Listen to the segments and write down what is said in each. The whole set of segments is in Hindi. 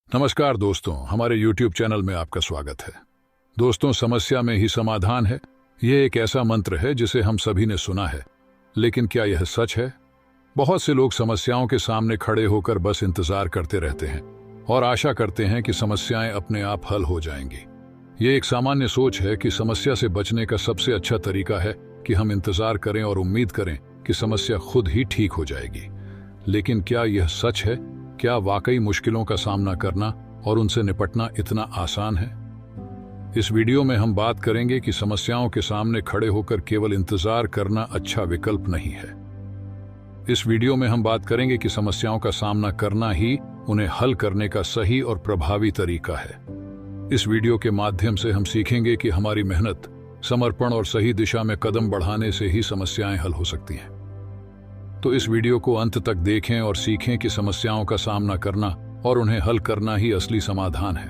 नमस्कार दोस्तों, हमारे YouTube चैनल में आपका स्वागत है। दोस्तों, समस्या में ही समाधान है। यह एक ऐसा मंत्र है जिसे हम सभी ने सुना है, लेकिन क्या यह सच है? बहुत से लोग समस्याओं के सामने खड़े होकर बस इंतजार करते रहते हैं और आशा करते हैं कि समस्याएं अपने आप हल हो जाएंगी। ये एक सामान्य सोच है कि समस्या से बचने का सबसे अच्छा तरीका है कि हम इंतजार करें और उम्मीद करें कि समस्या खुद ही ठीक हो जाएगी। लेकिन क्या यह सच है? क्या वाकई मुश्किलों का सामना करना और उनसे निपटना इतना आसान है? इस वीडियो में हम बात करेंगे कि समस्याओं के सामने खड़े होकर केवल इंतजार करना अच्छा विकल्प नहीं है। इस वीडियो में हम बात करेंगे कि समस्याओं का सामना करना ही उन्हें हल करने का सही और प्रभावी तरीका है। इस वीडियो के माध्यम से हम सीखेंगे कि हमारी मेहनत, समर्पण और सही दिशा में कदम बढ़ाने से ही समस्याएं हल हो सकती हैं। तो इस वीडियो को अंत तक देखें और सीखें कि समस्याओं का सामना करना और उन्हें हल करना ही असली समाधान है।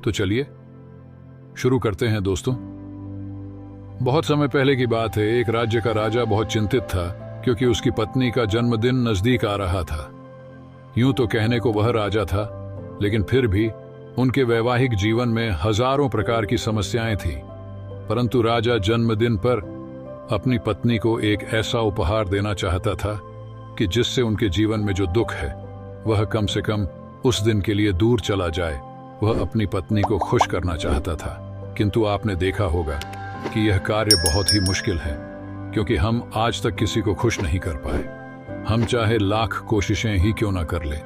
तो चलिए शुरू करते हैं दोस्तों। बहुत समय पहले की बात है। एक राज्य का राजा बहुत चिंतित था क्योंकि उसकी पत्नी का जन्मदिन नजदीक आ रहा था। यूं तो कहने को वह राजा था, लेकिन फिर भी उनके वैवाहिक जीवन में हजारों प्रकार की समस्याएं थीं। परंतु राजा जन्मदिन पर अपनी पत्नी को एक ऐसा उपहार देना चाहता था कि जिससे उनके जीवन में जो दुख है वह कम से कम उस दिन के लिए दूर चला जाए। वह अपनी पत्नी को खुश करना चाहता था, किंतु आपने देखा होगा कि यह कार्य बहुत ही मुश्किल है, क्योंकि हम आज तक किसी को खुश नहीं कर पाए। हम चाहे लाख कोशिशें ही क्यों ना कर लें,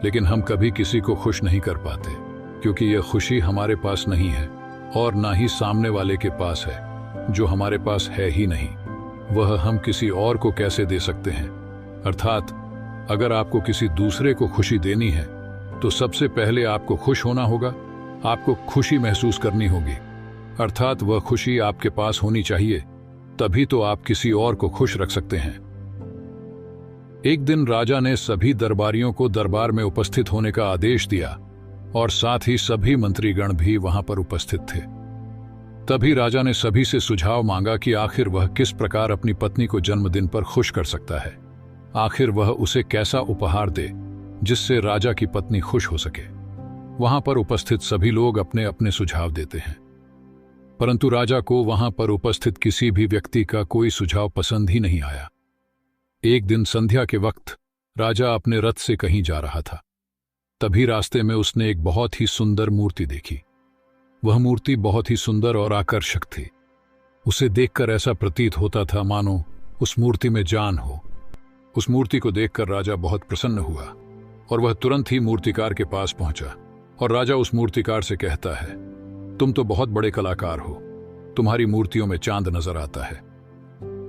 लेकिन हम कभी किसी को खुश नहीं कर पाते, क्योंकि यह खुशी हमारे पास नहीं है और ना ही सामने वाले के पास है। जो हमारे पास है ही नहीं, वह हम किसी और को कैसे दे सकते हैं? अर्थात अगर आपको किसी दूसरे को खुशी देनी है तो सबसे पहले आपको खुश होना होगा, आपको खुशी महसूस करनी होगी। अर्थात वह खुशी आपके पास होनी चाहिए, तभी तो आप किसी और को खुश रख सकते हैं। एक दिन राजा ने सभी दरबारियों को दरबार में उपस्थित होने का आदेश दिया और साथ ही सभी मंत्रीगण भी वहां पर उपस्थित थे। तभी राजा ने सभी से सुझाव मांगा कि आखिर वह किस प्रकार अपनी पत्नी को जन्मदिन पर खुश कर सकता है। आखिर वह उसे कैसा उपहार दे जिससे राजा की पत्नी खुश हो सके। वहां पर उपस्थित सभी लोग अपने अपने सुझाव देते हैं, परंतु राजा को वहां पर उपस्थित किसी भी व्यक्ति का कोई सुझाव पसंद ही नहीं आया। एक दिन संध्या के वक्त राजा अपने रथ से कहीं जा रहा था। तभी रास्ते में उसने एक बहुत ही सुंदर मूर्ति देखी। वह मूर्ति बहुत ही सुंदर और आकर्षक थी। उसे देखकर ऐसा प्रतीत होता था मानो उस मूर्ति में जान हो। उस मूर्ति को देखकर राजा बहुत प्रसन्न हुआ और वह तुरंत ही मूर्तिकार के पास पहुंचा और राजा उस मूर्तिकार से कहता है, तुम तो बहुत बड़े कलाकार हो, तुम्हारी मूर्तियों में चांद नजर आता है।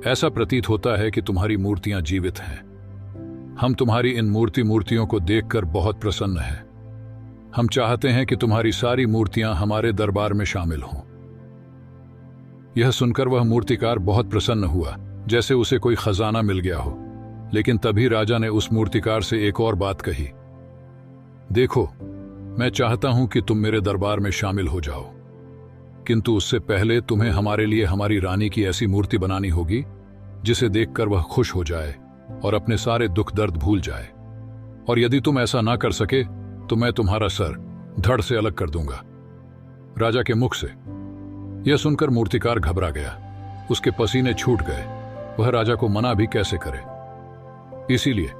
ऐसा प्रतीत होता है कि तुम्हारी मूर्तियां जीवित हैं। हम तुम्हारी इन मूर्तियों को देखकर बहुत प्रसन्न हैं। हम चाहते हैं कि तुम्हारी सारी मूर्तियां हमारे दरबार में शामिल हों। यह सुनकर वह मूर्तिकार बहुत प्रसन्न हुआ, जैसे उसे कोई खजाना मिल गया हो। लेकिन तभी राजा ने उस मूर्तिकार से एक और बात कही, देखो, मैं चाहता हूं कि तुम मेरे दरबार में शामिल हो जाओ, किंतु उससे पहले तुम्हें हमारे लिए हमारी रानी की ऐसी मूर्ति बनानी होगी जिसे देखकर वह खुश हो जाए और अपने सारे दुख दर्द भूल जाए। और यदि तुम ऐसा ना कर सके तो मैं तुम्हारा सर धड़ से अलग कर दूंगा। राजा के मुख से यह सुनकर मूर्तिकार घबरा गया। उसके पसीने छूट गए। वह राजा को मना भी कैसे करे, इसीलिए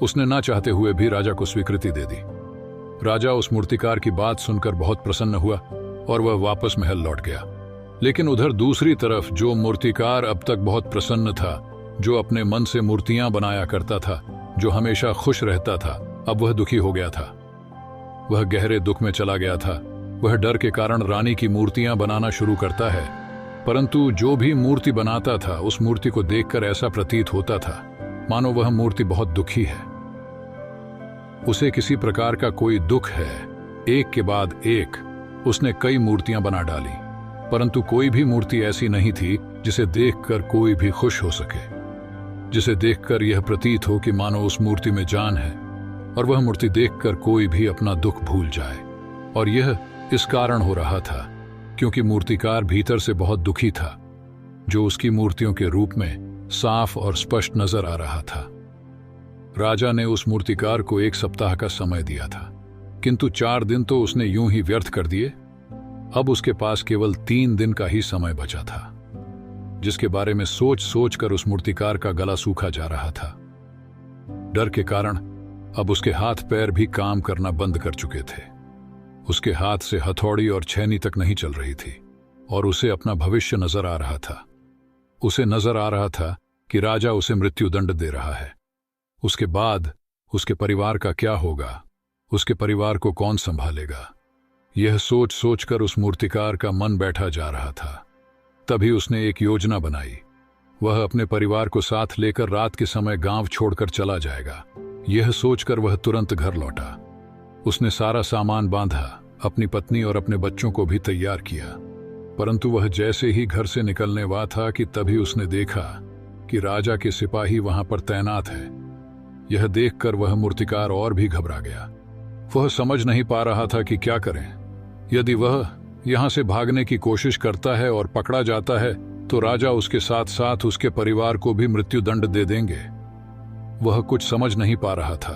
उसने ना चाहते हुए भी राजा को स्वीकृति दे दी। राजा उस मूर्तिकार की बात सुनकर बहुत प्रसन्न हुआ और वह वापस महल लौट गया। लेकिन उधर दूसरी तरफ जो मूर्तिकार अब तक बहुत प्रसन्न था, जो अपने मन से मूर्तियां बनाया करता था, जो हमेशा खुश रहता था, अब वह दुखी हो गया था। वह गहरे दुख में चला गया था। वह डर के कारण रानी की मूर्तियां बनाना शुरू करता है, परंतु जो भी मूर्ति बनाता था उस मूर्ति को देखकर ऐसा प्रतीत होता था मानो वह मूर्ति बहुत दुखी है। उसे किसी प्रकार का कोई दुख है। एक के बाद एक उसने कई मूर्तियां बना डाली, परंतु कोई भी मूर्ति ऐसी नहीं थी जिसे देखकर कोई भी खुश हो सके, जिसे देखकर यह प्रतीत हो कि मानो उस मूर्ति में जान है और वह मूर्ति देखकर कोई भी अपना दुख भूल जाए। और यह इस कारण हो रहा था क्योंकि मूर्तिकार भीतर से बहुत दुखी था, जो उसकी मूर्तियों के रूप में साफ और स्पष्ट नजर आ रहा था। राजा ने उस मूर्तिकार को 1 सप्ताह का समय दिया था, किंतु 4 दिन तो उसने यूं ही व्यर्थ कर दिए। अब उसके पास केवल 3 दिन का ही समय बचा था, जिसके बारे में सोच सोच कर उस मूर्तिकार का गला सूखा जा रहा था। डर के कारण अब उसके हाथ पैर भी काम करना बंद कर चुके थे। उसके हाथ से हथौड़ी और छेनी तक नहीं चल रही थी और उसे अपना भविष्य नजर आ रहा था। उसे नजर आ रहा था कि राजा उसे मृत्युदंड दे रहा है। उसके बाद उसके परिवार का क्या होगा, उसके परिवार को कौन संभालेगा, यह सोच सोचकर उस मूर्तिकार का मन बैठा जा रहा था। तभी उसने एक योजना बनाई। वह अपने परिवार को साथ लेकर रात के समय गांव छोड़कर चला जाएगा। यह सोचकर वह तुरंत घर लौटा। उसने सारा सामान बांधा, अपनी पत्नी और अपने बच्चों को भी तैयार किया। परंतु वह जैसे ही घर से निकलने वाला था कि तभी उसने देखा कि राजा के सिपाही वहां पर तैनात है। यह देखकर वह मूर्तिकार और भी घबरा गया। वह समझ नहीं पा रहा था कि क्या करें। यदि वह यहां से भागने की कोशिश करता है और पकड़ा जाता है तो राजा उसके साथ साथ उसके परिवार को भी मृत्युदंड दे देंगे। वह कुछ समझ नहीं पा रहा था।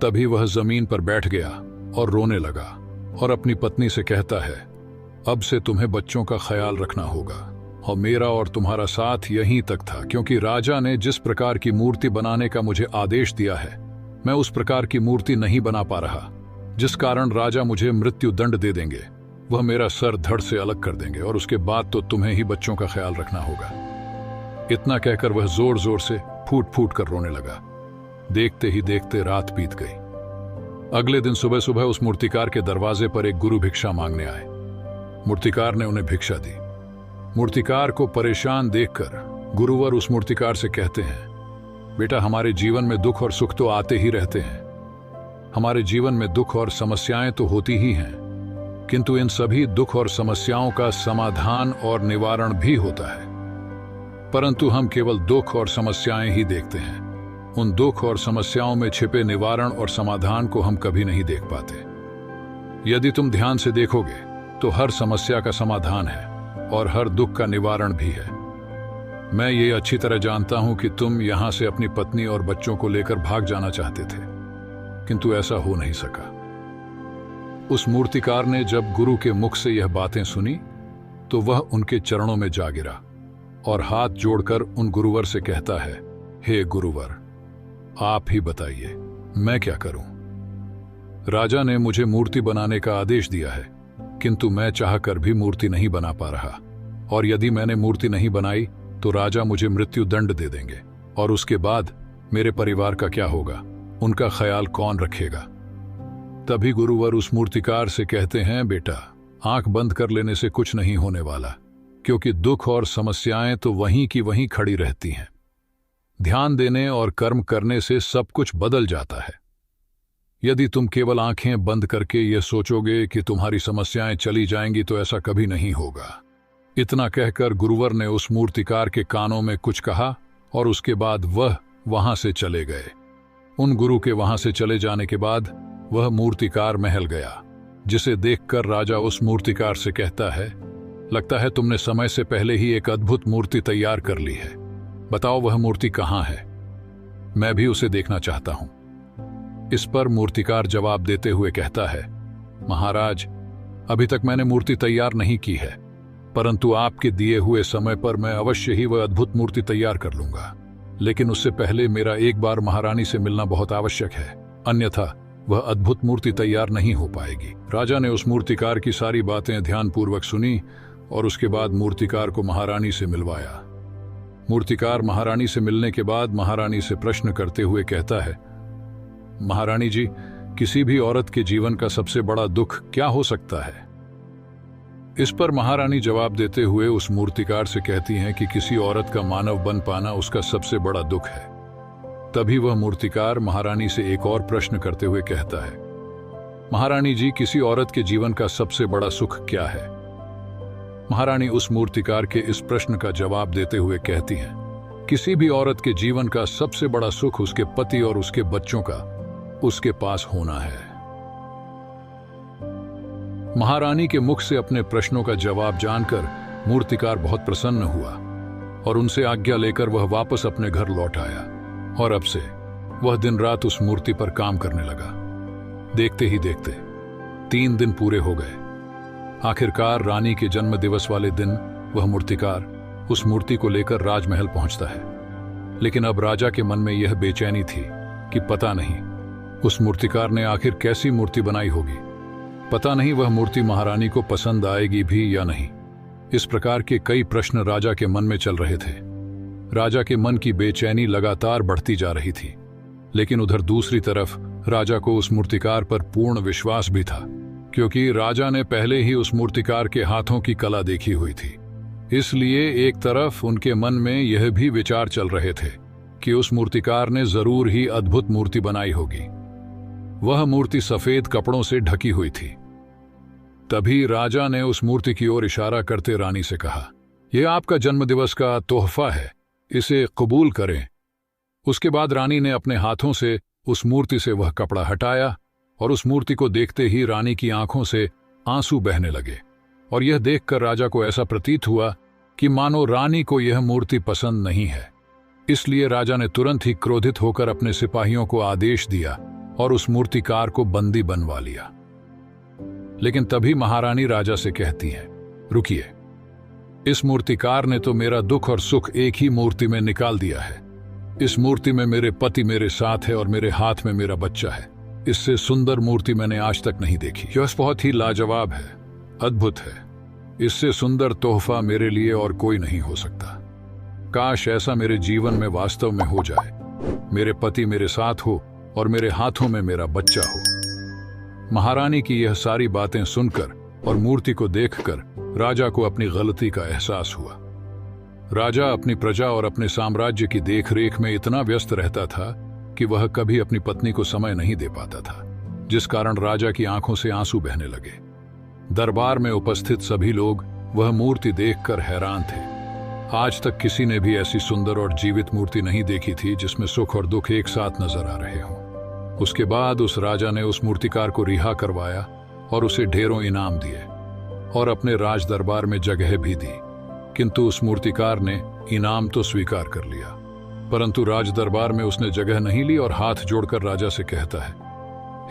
तभी वह जमीन पर बैठ गया और रोने लगा और अपनी पत्नी से कहता है, अब से तुम्हें बच्चों का ख्याल रखना होगा और मेरा और तुम्हारा साथ यहीं तक था, क्योंकि राजा ने जिस प्रकार की मूर्ति बनाने का मुझे आदेश दिया है, मैं उस प्रकार की मूर्ति नहीं बना पा रहा, जिस कारण राजा मुझे मृत्युदंड दे देंगे। वह मेरा सर धड़ से अलग कर देंगे और उसके बाद तो तुम्हें ही बच्चों का ख्याल रखना होगा। इतना कहकर वह जोर जोर से फूट फूट कर रोने लगा। देखते ही देखते रात बीत गई। अगले दिन सुबह सुबह उस मूर्तिकार के दरवाजे पर एक गुरु भिक्षा मांगने आए। मूर्तिकार ने उन्हें भिक्षा दी। मूर्तिकार को परेशान देखकर गुरुवर उस मूर्तिकार से कहते हैं, बेटा, हमारे जीवन में दुख और सुख तो आते ही रहते हैं। हमारे जीवन में दुख और समस्याएं तो होती ही हैं, किंतु इन सभी दुख और समस्याओं का समाधान और निवारण भी होता है। परंतु हम केवल दुख और समस्याएं ही देखते हैं। उन दुख और समस्याओं में छिपे निवारण और समाधान को हम कभी नहीं देख पाते। यदि तुम ध्यान से देखोगे तो हर समस्या का समाधान है और हर दुख का निवारण भी है। मैं ये अच्छी तरह जानता हूं कि तुम यहां से अपनी पत्नी और बच्चों को लेकर भाग जाना चाहते थे, किंतु ऐसा हो नहीं सका। उस मूर्तिकार ने जब गुरु के मुख से यह बातें सुनी तो वह उनके चरणों में जा गिरा और हाथ जोड़कर उन गुरुवर से कहता है, हे गुरुवर, आप ही बताइए मैं क्या करूं। राजा ने मुझे मूर्ति बनाने का आदेश दिया है, किंतु मैं चाहकर भी मूर्ति नहीं बना पा रहा, और यदि मैंने मूर्ति नहीं बनाई तो राजा मुझे मृत्युदंड दे देंगे, और उसके बाद मेरे परिवार का क्या होगा, उनका ख्याल कौन रखेगा। तभी गुरुवर उस मूर्तिकार से कहते हैं, बेटा, आंख बंद कर लेने से कुछ नहीं होने वाला, क्योंकि दुख और समस्याएं तो वहीं की वहीं खड़ी रहती हैं। ध्यान देने और कर्म करने से सब कुछ बदल जाता है। यदि तुम केवल आंखें बंद करके ये सोचोगे कि तुम्हारी समस्याएं चली जाएंगी तो ऐसा कभी नहीं होगा। इतना कहकर गुरुवर ने उस मूर्तिकार के कानों में कुछ कहा और उसके बाद वह वहां से चले गए। उन गुरु के वहां से चले जाने के बाद वह मूर्तिकार महल गया, जिसे देखकर राजा उस मूर्तिकार से कहता है, लगता है तुमने समय से पहले ही एक अद्भुत मूर्ति तैयार कर ली है। बताओ वह मूर्ति कहां है, मैं भी उसे देखना चाहता हूं। इस पर मूर्तिकार जवाब देते हुए कहता है, महाराज, अभी तक मैंने मूर्ति तैयार नहीं की है, परंतु आपके दिए हुए समय पर मैं अवश्य ही वह अद्भुत मूर्ति तैयार कर लूंगा। लेकिन उससे पहले मेरा एक बार महारानी से मिलना बहुत आवश्यक है, अन्यथा वह अद्भुत मूर्ति तैयार नहीं हो पाएगी। राजा ने उस मूर्तिकार की सारी बातें ध्यानपूर्वक सुनी और उसके बाद मूर्तिकार को महारानी से मिलवाया। मूर्तिकार महारानी से मिलने के बाद महारानी से प्रश्न करते हुए कहता है, महारानी जी, किसी भी औरत के जीवन का सबसे बड़ा दुख क्या हो सकता है। इस पर महारानी जवाब देते हुए उस मूर्तिकार से कहती हैं कि किसी औरत का मानव बन पाना उसका सबसे बड़ा दुख है। तभी वह मूर्तिकार महारानी से एक और प्रश्न करते हुए कहता है, महारानी जी, किसी औरत के जीवन का सबसे बड़ा सुख क्या है। महारानी उस मूर्तिकार के इस प्रश्न का जवाब देते हुए कहती हैं, किसी भी औरत के जीवन का सबसे बड़ा सुख उसके पति और उसके बच्चों का उसके पास होना है। महारानी के मुख से अपने प्रश्नों का जवाब जानकर मूर्तिकार बहुत प्रसन्न हुआ और उनसे आज्ञा लेकर वह वापस अपने घर लौट आया और अब से वह दिन रात उस मूर्ति पर काम करने लगा। देखते ही देखते 3 दिन पूरे हो गए। आखिरकार रानी के जन्म दिवस वाले दिन वह मूर्तिकार उस मूर्ति को लेकर राजमहल पहुंचता है। लेकिन अब राजा के मन में यह बेचैनी थी कि पता नहीं उस मूर्तिकार ने आखिर कैसी मूर्ति बनाई होगी। पता नहीं वह मूर्ति महारानी को पसंद आएगी भी या नहीं। इस प्रकार के कई प्रश्न राजा के मन में चल रहे थे। राजा के मन की बेचैनी लगातार बढ़ती जा रही थी। लेकिन उधर दूसरी तरफ राजा को उस मूर्तिकार पर पूर्ण विश्वास भी था, क्योंकि राजा ने पहले ही उस मूर्तिकार के हाथों की कला देखी हुई थी। इसलिए एक तरफ उनके मन में यह भी विचार चल रहे थे कि उस मूर्तिकार ने जरूर ही अद्भुत मूर्ति बनाई होगी। वह मूर्ति सफेद कपड़ों से ढकी हुई थी। तभी राजा ने उस मूर्ति की ओर इशारा करते रानी से कहा, यह आपका जन्मदिवस का तोहफा है, इसे कबूल करें। उसके बाद रानी ने अपने हाथों से उस मूर्ति से वह कपड़ा हटाया और उस मूर्ति को देखते ही रानी की आंखों से आंसू बहने लगे। और यह देखकर राजा को ऐसा प्रतीत हुआ कि मानो रानी को यह मूर्ति पसंद नहीं है। इसलिए राजा ने तुरंत ही क्रोधित होकर अपने सिपाहियों को आदेश दिया और उस मूर्तिकार को बंदी बनवा लिया। लेकिन तभी महारानी राजा से कहती हैं, रुकिए, इस मूर्तिकार ने तो मेरा दुख और सुख एक ही मूर्ति में निकाल दिया है। इस मूर्ति में मेरे पति मेरे साथ है और मेरे हाथ में मेरा बच्चा है। इससे सुंदर मूर्ति मैंने आज तक नहीं देखी। यह बहुत ही लाजवाब है, अद्भुत है। इससे सुंदर तोहफा मेरे लिए और कोई नहीं हो सकता। काश ऐसा मेरे जीवन में वास्तव में हो जाए। मेरे पति मेरे साथ हो और मेरे हाथों में मेरा बच्चा हो। महारानी की यह सारी बातें सुनकर और मूर्ति को देखकर राजा को अपनी गलती का एहसास हुआ। राजा अपनी प्रजा और अपने साम्राज्य की देखरेख में इतना व्यस्त रहता था कि वह कभी अपनी पत्नी को समय नहीं दे पाता था, जिस कारण राजा की आंखों से आंसू बहने लगे। दरबार में उपस्थित सभी लोग वह मूर्ति देखकर हैरान थे। आज तक किसी ने भी ऐसी सुंदर और जीवित मूर्ति नहीं देखी थी जिसमें सुख और दुख एक साथ नजर आ रहे हों। उसके बाद उस राजा ने उस मूर्तिकार को रिहा करवाया और उसे ढेरों इनाम दिए और अपने राज दरबार में जगह भी दी। किंतु उस मूर्तिकार ने इनाम तो स्वीकार कर लिया, परंतु राज दरबार में उसने जगह नहीं ली और हाथ जोड़कर राजा से कहता है,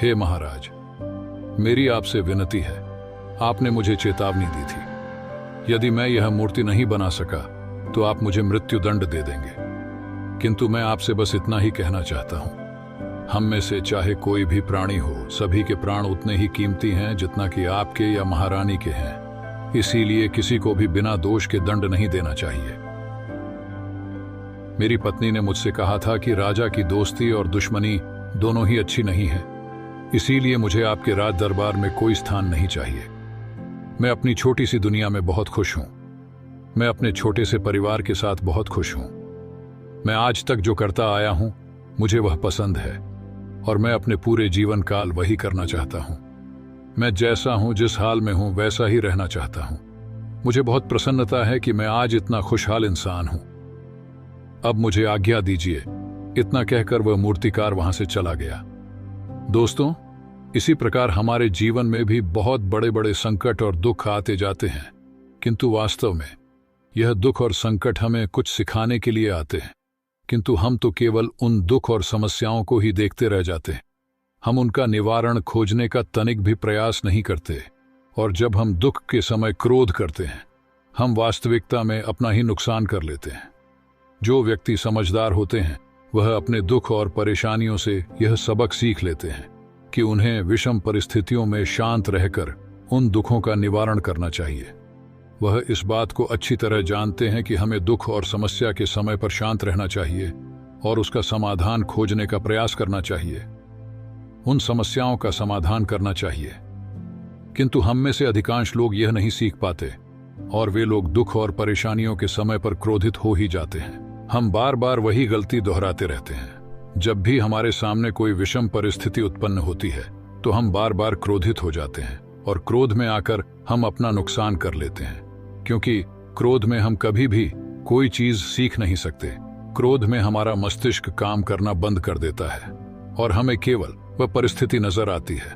हे महाराज, मेरी आपसे विनती है, आपने मुझे चेतावनी दी थी। यदि मैं यह मूर्ति नहीं बना सका तो आप मुझे मृत्यु दंड दे देंगे। किंतु मैं आपसे बस इतना ही कहना चाहता हूं, हम में से चाहे कोई भी प्राणी हो, सभी के प्राण उतने ही कीमती हैं जितना कि आपके या महारानी के हैं। इसीलिए किसी को भी बिना दोष के दंड नहीं देना चाहिए। मेरी पत्नी ने मुझसे कहा था कि राजा की दोस्ती और दुश्मनी दोनों ही अच्छी नहीं है। इसीलिए मुझे आपके राज दरबार में कोई स्थान नहीं चाहिए। मैं अपनी छोटी सी दुनिया में बहुत खुश हूं। मैं अपने छोटे से परिवार के साथ बहुत खुश हूं। मैं आज तक जो करता आया हूं मुझे वह पसंद है और मैं अपने पूरे जीवन काल वही करना चाहता हूं। मैं जैसा हूं, जिस हाल में हूं, वैसा ही रहना चाहता हूं। मुझे बहुत प्रसन्नता है कि मैं आज इतना खुशहाल इंसान हूं। अब मुझे आज्ञा दीजिए। इतना कहकर वह मूर्तिकार वहां से चला गया। दोस्तों, इसी प्रकार हमारे जीवन में भी बहुत बड़े बड़े संकट और दुख आते जाते हैं, किंतु वास्तव में यह दुख और संकट हमें कुछ सिखाने के लिए आते हैं। किंतु हम तो केवल उन दुख और समस्याओं को ही देखते रह जाते हैं। हम उनका निवारण खोजने का तनिक भी प्रयास नहीं करते। और जब हम दुख के समय क्रोध करते हैं, हम वास्तविकता में अपना ही नुकसान कर लेते हैं। जो व्यक्ति समझदार होते हैं वह अपने दुख और परेशानियों से यह सबक सीख लेते हैं कि उन्हें विषम परिस्थितियों में शांत रहकर उन दुखों का निवारण करना चाहिए। वह इस बात को अच्छी तरह जानते हैं कि हमें दुख और समस्या के समय पर शांत रहना चाहिए और उसका समाधान खोजने का प्रयास करना चाहिए, उन समस्याओं का समाधान करना चाहिए। किंतु हम में से अधिकांश लोग यह नहीं सीख पाते और वे लोग दुख और परेशानियों के समय पर क्रोधित हो ही जाते हैं। हम बार बार वही गलती दोहराते रहते हैं। जब भी हमारे सामने कोई विषम परिस्थिति उत्पन्न होती है तो हम बार बार क्रोधित हो जाते हैं और क्रोध में आकर हम अपना नुकसान कर लेते हैं, क्योंकि क्रोध में हम कभी भी कोई चीज सीख नहीं सकते। क्रोध में हमारा मस्तिष्क काम करना बंद कर देता है और हमें केवल वह परिस्थिति नजर आती है,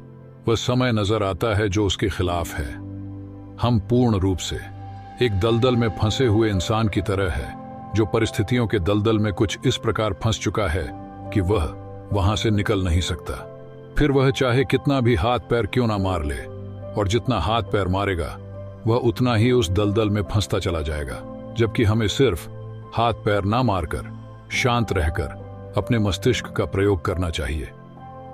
वह समय नजर आता है जो उसके खिलाफ है। हम पूर्ण रूप से एक दलदल में फंसे हुए इंसान की तरह है जो परिस्थितियों के दलदल में कुछ इस प्रकार फंस चुका है कि वह वहां से निकल नहीं सकता। फिर वह चाहे कितना भी हाथ पैर क्यों ना मार ले, और जितना हाथ पैर मारेगा वह उतना ही उस दलदल में फंसता चला जाएगा। जबकि हमें सिर्फ हाथ पैर ना मारकर शांत रहकर अपने मस्तिष्क का प्रयोग करना चाहिए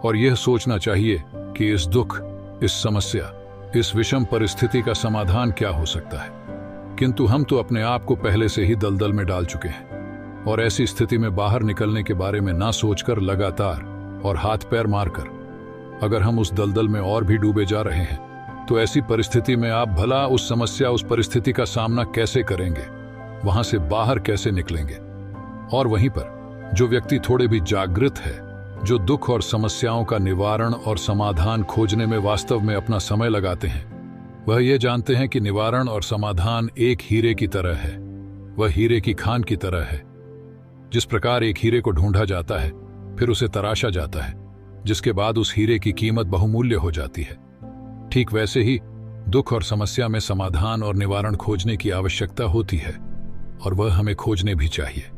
और यह सोचना चाहिए कि इस दुख, इस समस्या, इस विषम परिस्थिति का समाधान क्या हो सकता है। किंतु हम तो अपने आप को पहले से ही दलदल में डाल चुके हैं और ऐसी स्थिति में बाहर निकलने के बारे में ना सोचकर लगातार और हाथ पैर मारकर अगर हम उस दलदल में और भी डूबे जा रहे हैं, तो ऐसी परिस्थिति में आप भला उस समस्या, उस परिस्थिति का सामना कैसे करेंगे, वहां से बाहर कैसे निकलेंगे। और वहीं पर जो व्यक्ति थोड़े भी जागृत है, जो दुख और समस्याओं का निवारण और समाधान खोजने में वास्तव में अपना समय लगाते हैं, वह ये जानते हैं कि निवारण और समाधान एक हीरे की तरह है। वह हीरे की खान की तरह है। जिस प्रकार एक हीरे को ढूंढा जाता है, फिर उसे तराशा जाता है, जिसके बाद उस हीरे की कीमत बहुमूल्य हो जाती है, ठीक वैसे ही दुख और समस्या में समाधान और निवारण खोजने की आवश्यकता होती है और वह हमें खोजने भी चाहिए।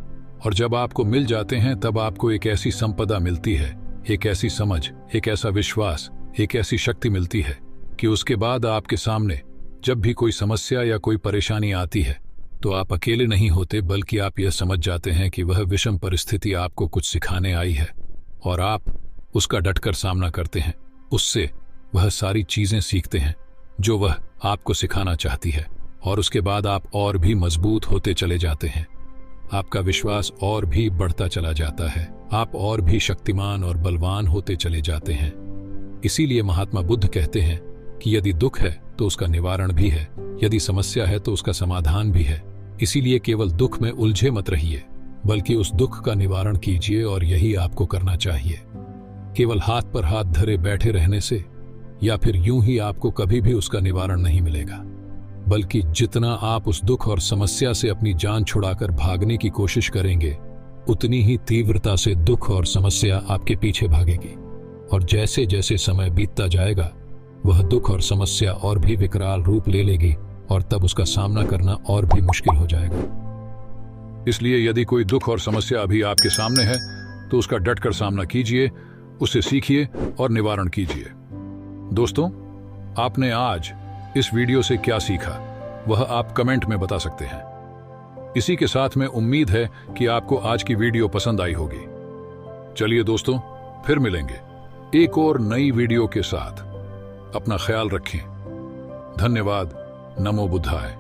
और जब आपको मिल जाते हैं, तब आपको एक ऐसी संपदा मिलती है, एक ऐसी समझ, एक ऐसा विश्वास, एक ऐसी शक्ति मिलती है कि उसके बाद आपके सामने जब भी कोई समस्या या कोई परेशानी आती है, तो आप अकेले नहीं होते, बल्कि आप यह समझ जाते हैं कि वह विषम परिस्थिति आपको कुछ सिखाने आई है और आप उसका डटकर सामना करते हैं। उससे वह सारी चीजें सीखते हैं जो वह आपको सिखाना चाहती है और उसके बाद आप और भी मजबूत होते चले जाते हैं। आपका विश्वास और भी बढ़ता चला जाता है, आप और भी शक्तिमान और बलवान होते चले जाते हैं। इसीलिए महात्मा बुद्ध कहते हैं कि यदि दुख है तो उसका निवारण भी है, यदि समस्या है तो उसका समाधान भी है। इसीलिए केवल दुख में उलझे मत रहिए, बल्कि उस दुख का निवारण कीजिए और यही आपको करना चाहिए। केवल हाथ पर हाथ धरे बैठे रहने से या फिर यूं ही आपको कभी भी उसका निवारण नहीं मिलेगा, बल्कि जितना आप उस दुख और समस्या से अपनी जान छुड़ाकर भागने की कोशिश करेंगे, उतनी ही तीव्रता से दुख और समस्या आपके पीछे भागेगी। और जैसे जैसे समय बीतता जाएगा, वह दुख और समस्या और भी विकराल रूप ले लेगी और तब उसका सामना करना और भी मुश्किल हो जाएगा। इसलिए यदि कोई दुख और समस्या अभी आपके सामने है, तो उसका डटकर सामना कीजिए, उसे सीखिए और निवारण कीजिए। दोस्तों, आपने आज इस वीडियो से क्या सीखा, वह आप कमेंट में बता सकते हैं। इसी के साथ में उम्मीद है कि आपको आज की वीडियो पसंद आई होगी। चलिए दोस्तों, फिर मिलेंगे एक और नई वीडियो के साथ। अपना ख्याल रखें। धन्यवाद। नमो बुद्धाय।